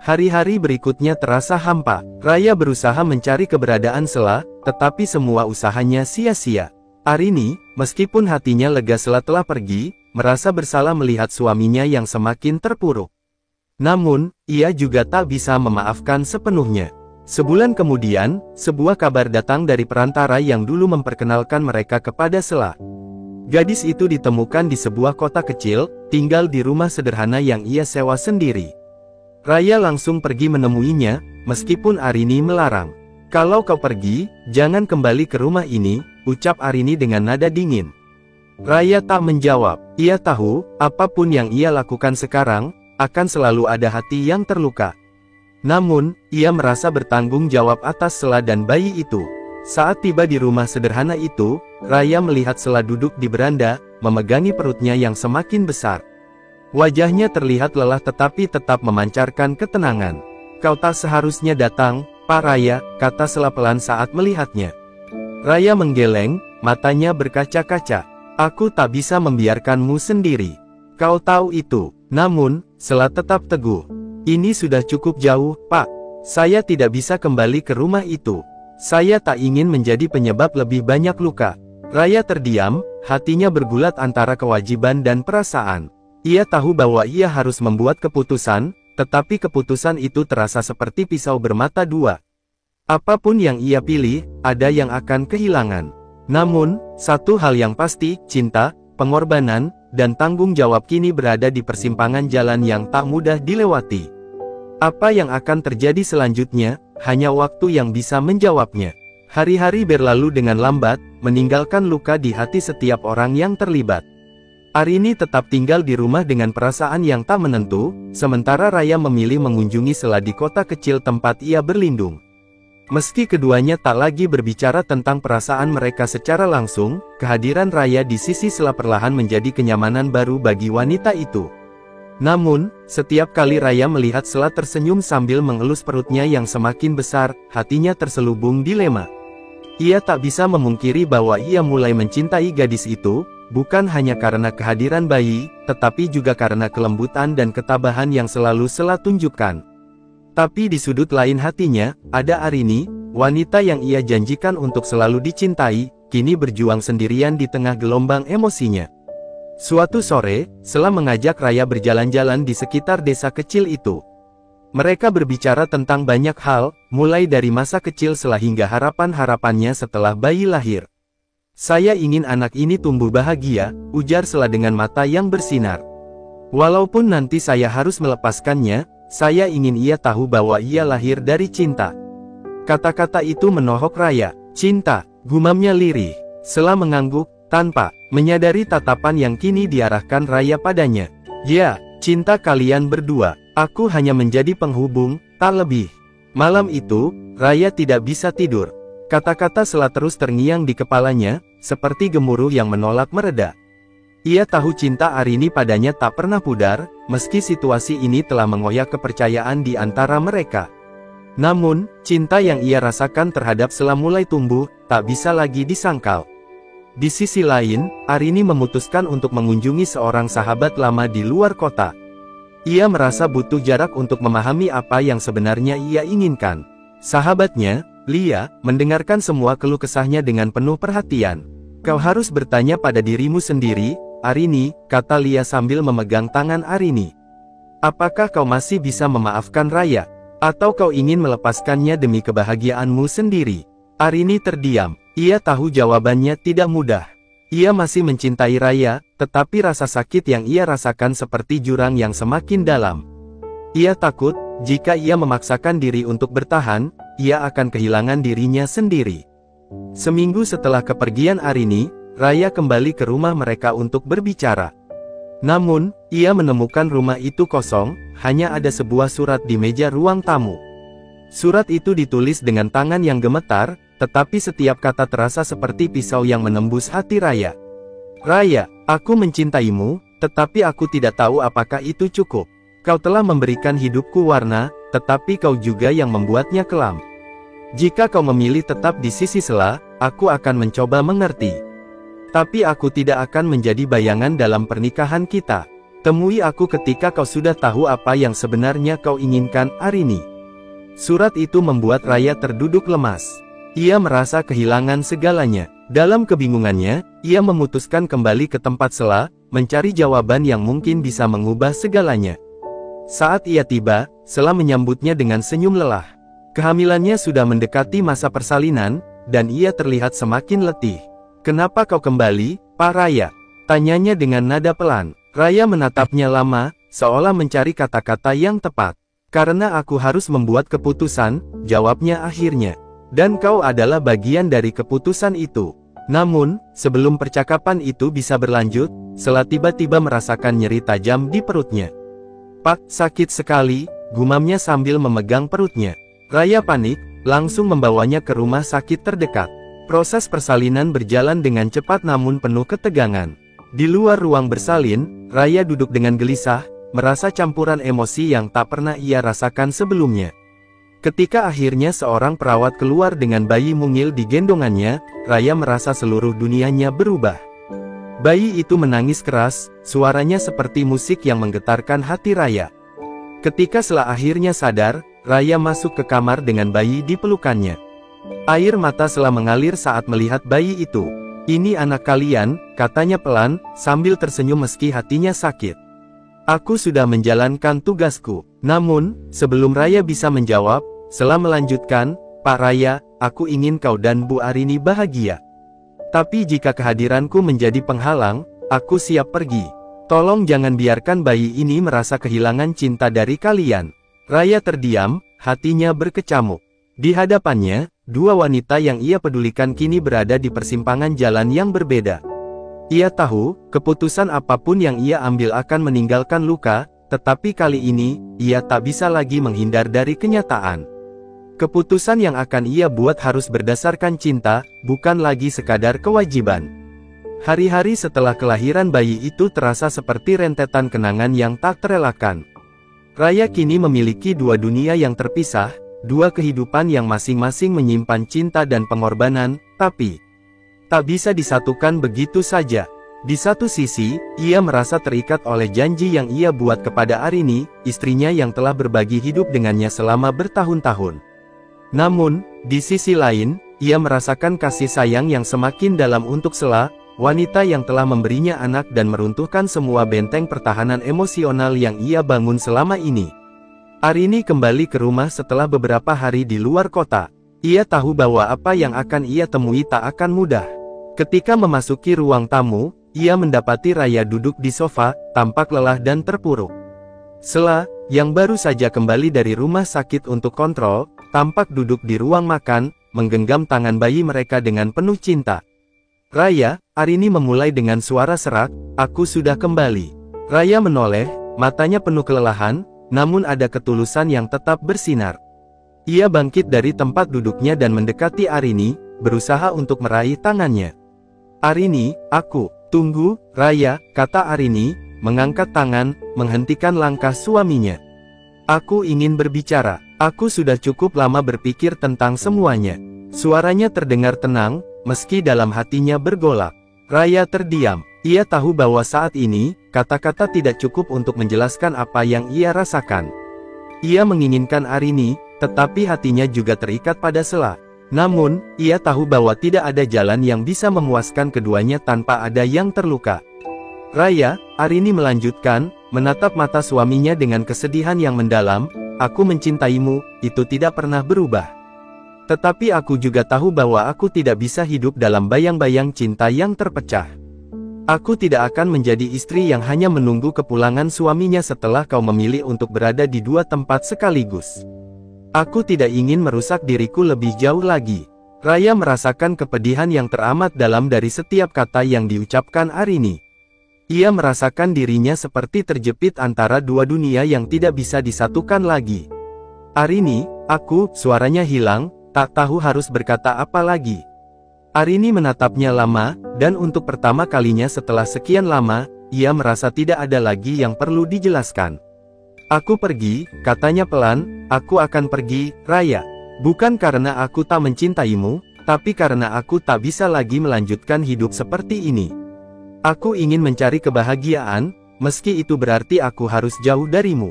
Hari-hari berikutnya terasa hampa. Raya berusaha mencari keberadaan Sela, tetapi semua usahanya sia-sia. Arini, meskipun hatinya lega Sela telah pergi, merasa bersalah melihat suaminya yang semakin terpuruk. Namun, ia juga tak bisa memaafkan sepenuhnya. Sebulan kemudian, sebuah kabar datang dari perantara yang dulu memperkenalkan mereka kepada Sela. Gadis itu ditemukan di sebuah kota kecil, tinggal di rumah sederhana yang ia sewa sendiri. Raya langsung pergi menemuinya, meskipun Arini melarang. "Kalau kau pergi, jangan kembali ke rumah ini," ucap Arini dengan nada dingin. Raya tak menjawab. Ia tahu, apapun yang ia lakukan sekarang, akan selalu ada hati yang terluka. Namun, ia merasa bertanggung jawab atas Sela dan bayi itu. Saat tiba di rumah sederhana itu, Raya melihat Sela duduk di beranda, memegangi perutnya yang semakin besar. Wajahnya terlihat lelah tetapi tetap memancarkan ketenangan. "Kau tak seharusnya datang, Pak Raya," kata Sela pelan saat melihatnya. Raya menggeleng, matanya berkaca-kaca. "Aku tak bisa membiarkanmu sendiri. Kau tahu itu." Namun, Sela tetap teguh. "Ini sudah cukup jauh, Pak. Saya tidak bisa kembali ke rumah itu. Saya tak ingin menjadi penyebab lebih banyak luka." Raya terdiam, hatinya bergulat antara kewajiban dan perasaan. Ia tahu bahwa ia harus membuat keputusan, tetapi keputusan itu terasa seperti pisau bermata dua. Apapun yang ia pilih, ada yang akan kehilangan. Namun, satu hal yang pasti, cinta, pengorbanan, dan tanggung jawab kini berada di persimpangan jalan yang tak mudah dilewati. Apa yang akan terjadi selanjutnya, hanya waktu yang bisa menjawabnya. Hari-hari berlalu dengan lambat, meninggalkan luka di hati setiap orang yang terlibat. Arini tetap tinggal di rumah dengan perasaan yang tak menentu, sementara Raya memilih mengunjungi Sela di kota kecil tempat ia berlindung. Meski keduanya tak lagi berbicara tentang perasaan mereka secara langsung, kehadiran Raya di sisi Sela perlahan menjadi kenyamanan baru bagi wanita itu. Namun, setiap kali Raya melihat Sela tersenyum sambil mengelus perutnya yang semakin besar, hatinya terselubung dilema. Ia tak bisa memungkiri bahwa ia mulai mencintai gadis itu, bukan hanya karena kehadiran bayi, tetapi juga karena kelembutan dan ketabahan yang selalu Sela tunjukkan. Tapi di sudut lain hatinya, ada Arini, wanita yang ia janjikan untuk selalu dicintai, kini berjuang sendirian di tengah gelombang emosinya. Suatu sore, Sela mengajak Raya berjalan-jalan di sekitar desa kecil itu. Mereka berbicara tentang banyak hal, mulai dari masa kecil Sela hingga harapan-harapannya setelah bayi lahir. "Saya ingin anak ini tumbuh bahagia," ujar Sela dengan mata yang bersinar. "Walaupun nanti saya harus melepaskannya, saya ingin ia tahu bahwa ia lahir dari cinta." Kata-kata itu menohok Raya. "Cinta," gumamnya lirih. Sela mengangguk, tanpa menyadari tatapan yang kini diarahkan Raya padanya. "Ya, cinta kalian berdua. Aku hanya menjadi penghubung, tak lebih." Malam itu, Raya tidak bisa tidur. Kata-kata Sela terus terngiang di kepalanya, seperti gemuruh yang menolak mereda. Ia tahu cinta Arini padanya tak pernah pudar, meski situasi ini telah mengoyak kepercayaan di antara mereka. Namun, cinta yang ia rasakan terhadap Sela mulai tumbuh, tak bisa lagi disangkal. Di sisi lain, Arini memutuskan untuk mengunjungi seorang sahabat lama di luar kota. Ia merasa butuh jarak untuk memahami apa yang sebenarnya ia inginkan. Sahabatnya, Lia, mendengarkan semua keluh kesahnya dengan penuh perhatian. Kau harus bertanya pada dirimu sendiri, Arini, kata Lia sambil memegang tangan Arini. Apakah kau masih bisa memaafkan Raya? Atau kau ingin melepaskannya demi kebahagiaanmu sendiri? Arini terdiam. Ia tahu jawabannya tidak mudah. Ia masih mencintai Raya, tetapi rasa sakit yang ia rasakan seperti jurang yang semakin dalam. Ia takut, jika ia memaksakan diri untuk bertahan, ia akan kehilangan dirinya sendiri. Seminggu setelah kepergian Arini, Raya kembali ke rumah mereka untuk berbicara. Namun, ia menemukan rumah itu kosong, hanya ada sebuah surat di meja ruang tamu. Surat itu ditulis dengan tangan yang gemetar, tetapi setiap kata terasa seperti pisau yang menembus hati Raya. Raya, aku mencintaimu, tetapi aku tidak tahu apakah itu cukup. Kau telah memberikan hidupku warna, tetapi kau juga yang membuatnya kelam. Jika kau memilih tetap di sisi Sela, aku akan mencoba mengerti. Tapi aku tidak akan menjadi bayangan dalam pernikahan kita. Temui aku ketika kau sudah tahu apa yang sebenarnya kau inginkan, Arini. Surat itu membuat Raya terduduk lemas. Ia merasa kehilangan segalanya. Dalam kebingungannya, ia memutuskan kembali ke tempat Sela, mencari jawaban yang mungkin bisa mengubah segalanya. Saat ia tiba, Sela menyambutnya dengan senyum lelah. Kehamilannya sudah mendekati masa persalinan, dan ia terlihat semakin letih. Kenapa kau kembali, Pak Raya? Tanyanya dengan nada pelan. Raya menatapnya lama, seolah mencari kata-kata yang tepat. Karena aku harus membuat keputusan, jawabnya akhirnya. Dan kau adalah bagian dari keputusan itu. Namun, sebelum percakapan itu bisa berlanjut, Sela tiba-tiba merasakan nyeri tajam di perutnya. Pak, sakit sekali, gumamnya sambil memegang perutnya. Raya panik, langsung membawanya ke rumah sakit terdekat. Proses persalinan berjalan dengan cepat namun penuh ketegangan. Di luar ruang bersalin, Raya duduk dengan gelisah, merasa campuran emosi yang tak pernah ia rasakan sebelumnya. Ketika akhirnya seorang perawat keluar dengan bayi mungil di gendongannya, Raya merasa seluruh dunianya berubah. Bayi itu menangis keras, suaranya seperti musik yang menggetarkan hati Raya. Ketika Sela akhirnya sadar, Raya masuk ke kamar dengan bayi di pelukannya. Air mata Sela mengalir saat melihat bayi itu. Ini anak kalian, katanya pelan, sambil tersenyum meski hatinya sakit. Aku sudah menjalankan tugasku. Namun, sebelum Raya bisa menjawab, Sela melanjutkan, Pak Raya, aku ingin kau dan Bu Arini bahagia. Tapi jika kehadiranku menjadi penghalang, aku siap pergi. Tolong jangan biarkan bayi ini merasa kehilangan cinta dari kalian. Raya terdiam, hatinya berkecamuk. Di hadapannya, dua wanita yang ia pedulikan kini berada di persimpangan jalan yang berbeda. Ia tahu, keputusan apapun yang ia ambil akan meninggalkan luka, tetapi kali ini, ia tak bisa lagi menghindar dari kenyataan. Keputusan yang akan ia buat harus berdasarkan cinta, bukan lagi sekadar kewajiban. Hari-hari setelah kelahiran bayi itu terasa seperti rentetan kenangan yang tak terelakkan. Raya kini memiliki dua dunia yang terpisah, dua kehidupan yang masing-masing menyimpan cinta dan pengorbanan, tapi tak bisa disatukan begitu saja. Di satu sisi, ia merasa terikat oleh janji yang ia buat kepada Arini, istrinya yang telah berbagi hidup dengannya selama bertahun-tahun. Namun, di sisi lain, ia merasakan kasih sayang yang semakin dalam untuk Sela, wanita yang telah memberinya anak dan meruntuhkan semua benteng pertahanan emosional yang ia bangun selama ini. Arini kembali ke rumah setelah beberapa hari di luar kota. Ia tahu bahwa apa yang akan ia temui tak akan mudah. Ketika memasuki ruang tamu, ia mendapati Raya duduk di sofa, tampak lelah dan terpuruk. Sela, yang baru saja kembali dari rumah sakit untuk kontrol, tampak duduk di ruang makan, menggenggam tangan bayi mereka dengan penuh cinta. Raya, Arini memulai dengan suara serak, aku sudah kembali. Raya menoleh, matanya penuh kelelahan, namun ada ketulusan yang tetap bersinar. Ia bangkit dari tempat duduknya dan mendekati Arini, berusaha untuk meraih tangannya. Arini, aku, tunggu, Raya, kata Arini, mengangkat tangan, menghentikan langkah suaminya. Aku ingin berbicara, aku sudah cukup lama berpikir tentang semuanya. Suaranya terdengar tenang, meski dalam hatinya bergolak. Raya terdiam, ia tahu bahwa saat ini, kata-kata tidak cukup untuk menjelaskan apa yang ia rasakan. Ia menginginkan Arini, tetapi hatinya juga terikat pada Sela. Namun, ia tahu bahwa tidak ada jalan yang bisa memuaskan keduanya tanpa ada yang terluka. Raya, Arini melanjutkan, menatap mata suaminya dengan kesedihan yang mendalam, aku mencintaimu, itu tidak pernah berubah. Tetapi aku juga tahu bahwa aku tidak bisa hidup dalam bayang-bayang cinta yang terpecah. Aku tidak akan menjadi istri yang hanya menunggu kepulangan suaminya setelah kau memilih untuk berada di dua tempat sekaligus. Aku tidak ingin merusak diriku lebih jauh lagi. Raya merasakan kepedihan yang teramat dalam dari setiap kata yang diucapkan Arini. Ia merasakan dirinya seperti terjepit antara dua dunia yang tidak bisa disatukan lagi. Arini, suaranya hilang, tak tahu harus berkata apa lagi. Arini menatapnya lama, dan untuk pertama kalinya setelah sekian lama, ia merasa tidak ada lagi yang perlu dijelaskan. Aku pergi, katanya pelan, aku akan pergi, Raya. Bukan karena aku tak mencintaimu, tapi karena aku tak bisa lagi melanjutkan hidup seperti ini. Aku ingin mencari kebahagiaan, meski itu berarti aku harus jauh darimu.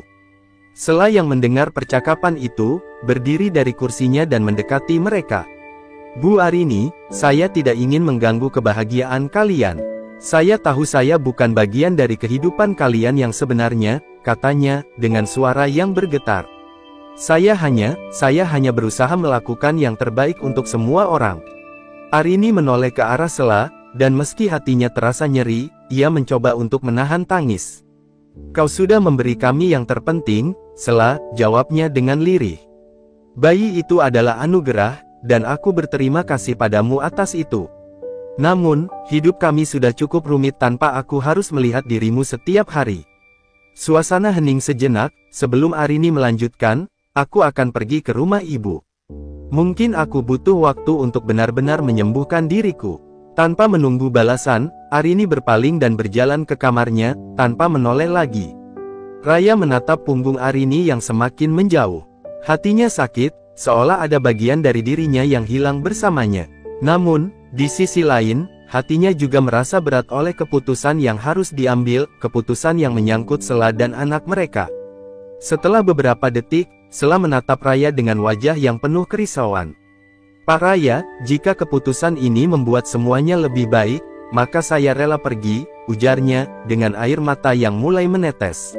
Sela yang mendengar percakapan itu, berdiri dari kursinya dan mendekati mereka. Bu Arini, saya tidak ingin mengganggu kebahagiaan kalian. Saya tahu saya bukan bagian dari kehidupan kalian yang sebenarnya, katanya, dengan suara yang bergetar. Saya hanya berusaha melakukan yang terbaik untuk semua orang. Arini menoleh ke arah Sela, dan meski hatinya terasa nyeri, ia mencoba untuk menahan tangis. Kau sudah memberi kami yang terpenting, Sela, jawabnya dengan lirih. Bayi itu adalah anugerah, dan aku berterima kasih padamu atas itu. Namun, hidup kami sudah cukup rumit tanpa aku harus melihat dirimu setiap hari. Suasana hening sejenak, sebelum Arini melanjutkan, aku akan pergi ke rumah ibu. Mungkin aku butuh waktu untuk benar-benar menyembuhkan diriku. Tanpa menunggu balasan, Arini berpaling dan berjalan ke kamarnya, tanpa menoleh lagi. Raya menatap punggung Arini yang semakin menjauh. Hatinya sakit, seolah ada bagian dari dirinya yang hilang bersamanya. Namun, di sisi lain, hatinya juga merasa berat oleh keputusan yang harus diambil, keputusan yang menyangkut Sela dan anak mereka. Setelah beberapa detik, Sela menatap Raya dengan wajah yang penuh kerisauan. Pak Raya, jika keputusan ini membuat semuanya lebih baik, maka saya rela pergi, ujarnya, dengan air mata yang mulai menetes.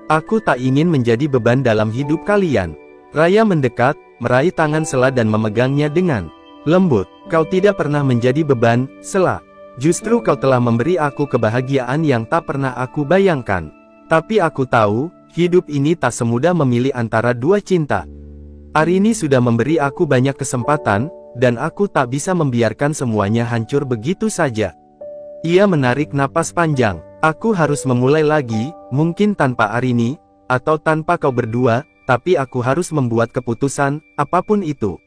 Aku tak ingin menjadi beban dalam hidup kalian. Raya mendekat, meraih tangan Sela dan memegangnya dengan lembut. Kau tidak pernah menjadi beban, Sela. Justru kau telah memberi aku kebahagiaan yang tak pernah aku bayangkan. Tapi aku tahu, hidup ini tak semudah memilih antara dua cinta. Arini sudah memberi aku banyak kesempatan, dan aku tak bisa membiarkan semuanya hancur begitu saja. Ia menarik napas panjang. Aku harus memulai lagi, mungkin tanpa Arini, atau tanpa kau berdua, tapi aku harus membuat keputusan, apapun itu.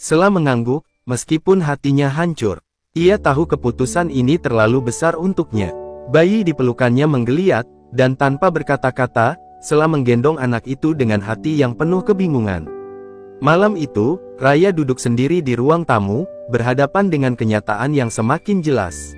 Sela mengangguk, meskipun hatinya hancur. Ia tahu keputusan ini terlalu besar untuknya. Bayi di pelukannya menggeliat, dan tanpa berkata-kata, Sela menggendong anak itu dengan hati yang penuh kebingungan. Malam itu, Raya duduk sendiri di ruang tamu, berhadapan dengan kenyataan yang semakin jelas.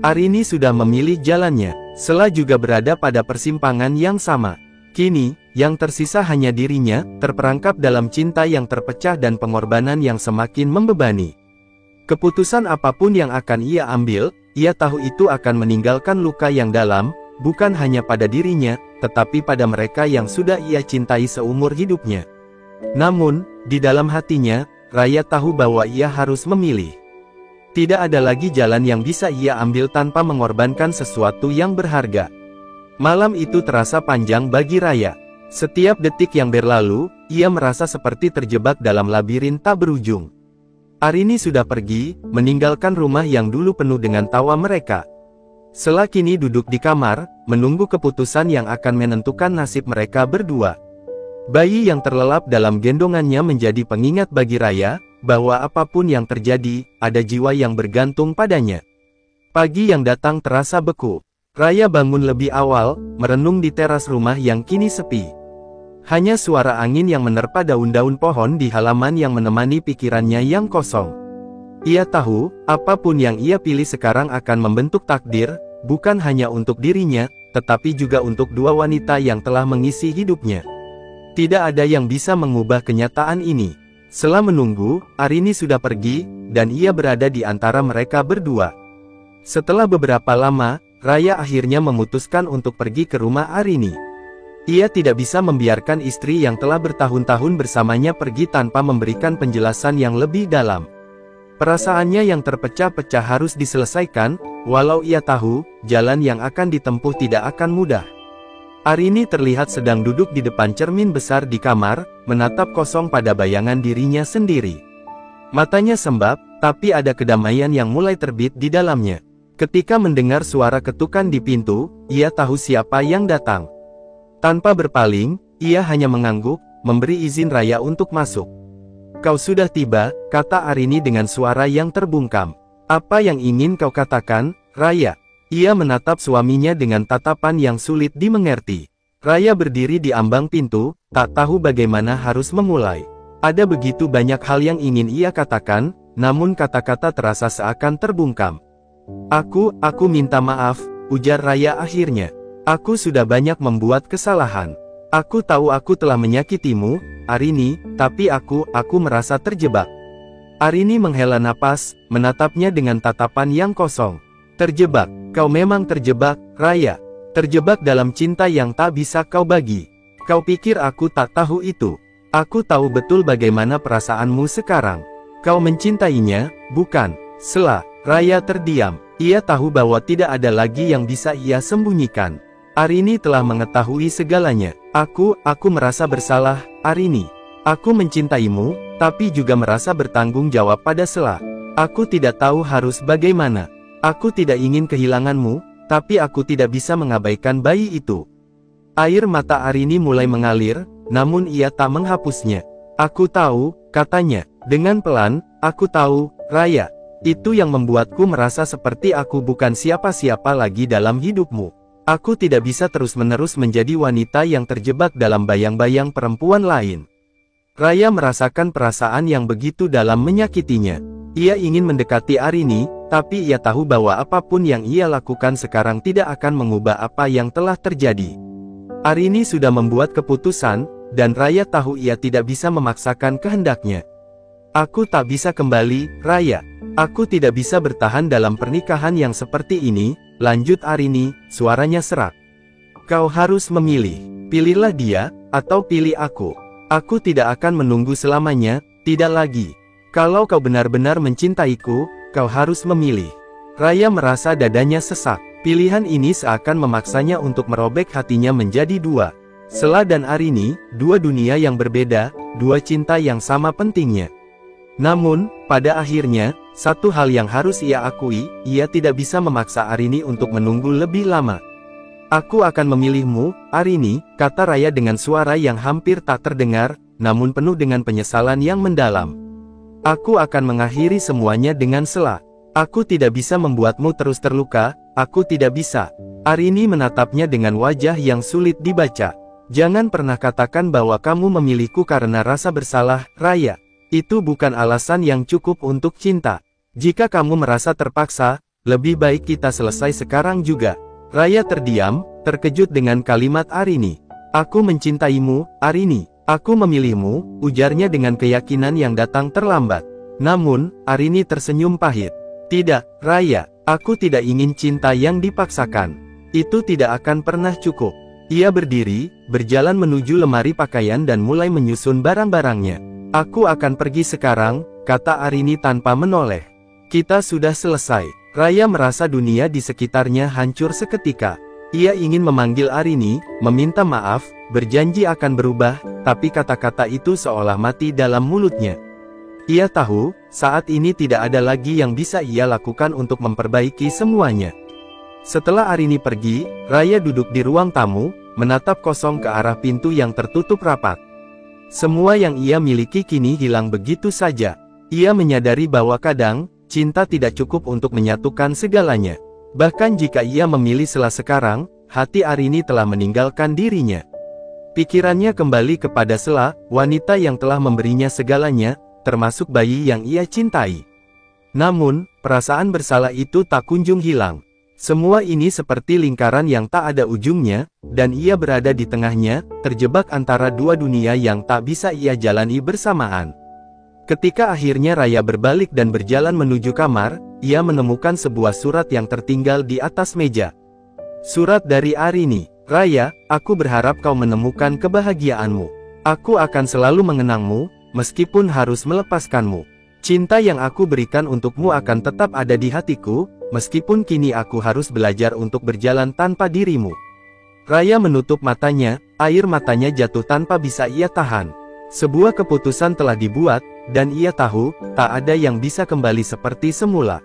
Arini sudah memilih jalannya. Sela juga berada pada persimpangan yang sama. Kini, yang tersisa hanya dirinya, terperangkap dalam cinta yang terpecah dan pengorbanan yang semakin membebani. Keputusan apapun yang akan ia ambil, ia tahu itu akan meninggalkan luka yang dalam, bukan hanya pada dirinya, tetapi pada mereka yang sudah ia cintai seumur hidupnya. Namun, di dalam hatinya, Raya tahu bahwa ia harus memilih. Tidak ada lagi jalan yang bisa ia ambil tanpa mengorbankan sesuatu yang berharga. Malam itu terasa panjang bagi Raya. Setiap detik yang berlalu, ia merasa seperti terjebak dalam labirin tak berujung. Arini sudah pergi, meninggalkan rumah yang dulu penuh dengan tawa mereka. Sela kini duduk di kamar, menunggu keputusan yang akan menentukan nasib mereka berdua. Bayi yang terlelap dalam gendongannya menjadi pengingat bagi Raya, bahwa apapun yang terjadi, ada jiwa yang bergantung padanya. Pagi yang datang terasa beku. Raya bangun lebih awal, merenung di teras rumah yang kini sepi. Hanya suara angin yang menerpa daun-daun pohon di halaman yang menemani pikirannya yang kosong. Ia tahu, apapun yang ia pilih sekarang akan membentuk takdir, bukan hanya untuk dirinya, tetapi juga untuk dua wanita yang telah mengisi hidupnya. Tidak ada yang bisa mengubah kenyataan ini. Setelah menunggu, Arini sudah pergi, dan ia berada di antara mereka berdua. Setelah beberapa lama, Raya akhirnya memutuskan untuk pergi ke rumah Arini. Ia tidak bisa membiarkan istri yang telah bertahun-tahun bersamanya pergi tanpa memberikan penjelasan yang lebih dalam. Perasaannya yang terpecah-pecah harus diselesaikan, walau ia tahu, jalan yang akan ditempuh tidak akan mudah. Arini terlihat sedang duduk di depan cermin besar di kamar, menatap kosong pada bayangan dirinya sendiri. Matanya sembab, tapi ada kedamaian yang mulai terbit di dalamnya. Ketika mendengar suara ketukan di pintu, ia tahu siapa yang datang. Tanpa berpaling, ia hanya mengangguk, memberi izin Raya untuk masuk. "Kau sudah tiba," kata Arini dengan suara yang terbungkam. "Apa yang ingin kau katakan, Raya?" Ia menatap suaminya dengan tatapan yang sulit dimengerti. Raya berdiri di ambang pintu, tak tahu bagaimana harus memulai. Ada begitu banyak hal yang ingin ia katakan, namun kata-kata terasa seakan terbungkam. Aku minta maaf," ujar Raya akhirnya. "Aku sudah banyak membuat kesalahan. Aku tahu aku telah menyakitimu, Arini, tapi aku merasa terjebak." Arini menghela napas, menatapnya dengan tatapan yang kosong. "Terjebak? Kau memang terjebak, Raya. Terjebak dalam cinta yang tak bisa kau bagi. Kau pikir aku tak tahu itu? Aku tahu betul bagaimana perasaanmu sekarang. Kau mencintainya, bukan?" Raya terdiam. Ia tahu bahwa tidak ada lagi yang bisa ia sembunyikan. Arini telah mengetahui segalanya. Aku merasa bersalah, Arini. Aku mencintaimu, tapi juga merasa bertanggung jawab pada Sela. Aku tidak tahu harus bagaimana. Aku tidak ingin kehilanganmu, tapi aku tidak bisa mengabaikan bayi itu. Air mata Arini mulai mengalir, namun ia tak menghapusnya. "Aku tahu," katanya, dengan pelan, "aku tahu, Raya. Itu yang membuatku merasa seperti aku bukan siapa-siapa lagi dalam hidupmu. Aku tidak bisa terus-menerus menjadi wanita yang terjebak dalam bayang-bayang perempuan lain." Raya merasakan perasaan yang begitu dalam menyakitinya. Ia ingin mendekati Arini, tapi ia tahu bahwa apapun yang ia lakukan sekarang tidak akan mengubah apa yang telah terjadi. Arini sudah membuat keputusan, dan Raya tahu ia tidak bisa memaksakan kehendaknya. "Aku tak bisa kembali, Raya. Aku tidak bisa bertahan dalam pernikahan yang seperti ini," lanjut Arini, suaranya serak. "Kau harus memilih. Pilihlah dia, atau pilih aku. Aku tidak akan menunggu selamanya, tidak lagi. Kalau kau benar-benar mencintaiku, kau harus memilih." Raya merasa dadanya sesak. Pilihan ini seakan memaksanya untuk merobek hatinya menjadi dua. Sela dan Arini, dua dunia yang berbeda, dua cinta yang sama pentingnya. Namun, pada akhirnya, satu hal yang harus ia akui, ia tidak bisa memaksa Arini untuk menunggu lebih lama. "Aku akan memilihmu, Arini," kata Raya dengan suara yang hampir tak terdengar, namun penuh dengan penyesalan yang mendalam. "Aku akan mengakhiri semuanya dengan Sela. Aku tidak bisa membuatmu terus terluka, aku tidak bisa." Arini menatapnya dengan wajah yang sulit dibaca. "Jangan pernah katakan bahwa kamu memilihku karena rasa bersalah, Raya. Itu bukan alasan yang cukup untuk cinta. Jika kamu merasa terpaksa, lebih baik kita selesai sekarang juga." Raya terdiam, terkejut dengan kalimat Arini. "Aku mencintaimu, Arini. Aku memilihmu," ujarnya dengan keyakinan yang datang terlambat. Namun, Arini tersenyum pahit. "Tidak, Raya. Aku tidak ingin cinta yang dipaksakan. Itu tidak akan pernah cukup." Ia berdiri, berjalan menuju lemari pakaian dan mulai menyusun barang-barangnya. "Aku akan pergi sekarang," kata Arini tanpa menoleh. "Kita sudah selesai." Raya merasa dunia di sekitarnya hancur seketika. Ia ingin memanggil Arini, meminta maaf, berjanji akan berubah, tapi kata-kata itu seolah mati dalam mulutnya. Ia tahu, saat ini tidak ada lagi yang bisa ia lakukan untuk memperbaiki semuanya. Setelah Arini pergi, Raya duduk di ruang tamu, menatap kosong ke arah pintu yang tertutup rapat. Semua yang ia miliki kini hilang begitu saja. Ia menyadari bahwa kadang, cinta tidak cukup untuk menyatukan segalanya. Bahkan jika ia memilih Sela sekarang, hati Arini telah meninggalkan dirinya. Pikirannya kembali kepada Sela, wanita yang telah memberinya segalanya, termasuk bayi yang ia cintai. Namun, perasaan bersalah itu tak kunjung hilang. Semua ini seperti lingkaran yang tak ada ujungnya, dan ia berada di tengahnya, terjebak antara dua dunia yang tak bisa ia jalani bersamaan. Ketika akhirnya Raya berbalik dan berjalan menuju kamar, ia menemukan sebuah surat yang tertinggal di atas meja. Surat dari Arini. Raya, aku berharap kau menemukan kebahagiaanmu. Aku akan selalu mengenangmu, meskipun harus melepaskanmu. Cinta yang aku berikan untukmu akan tetap ada di hatiku, meskipun kini aku harus belajar untuk berjalan tanpa dirimu. Raya menutup matanya, air matanya jatuh tanpa bisa ia tahan. Sebuah keputusan telah dibuat, dan ia tahu, tak ada yang bisa kembali seperti semula.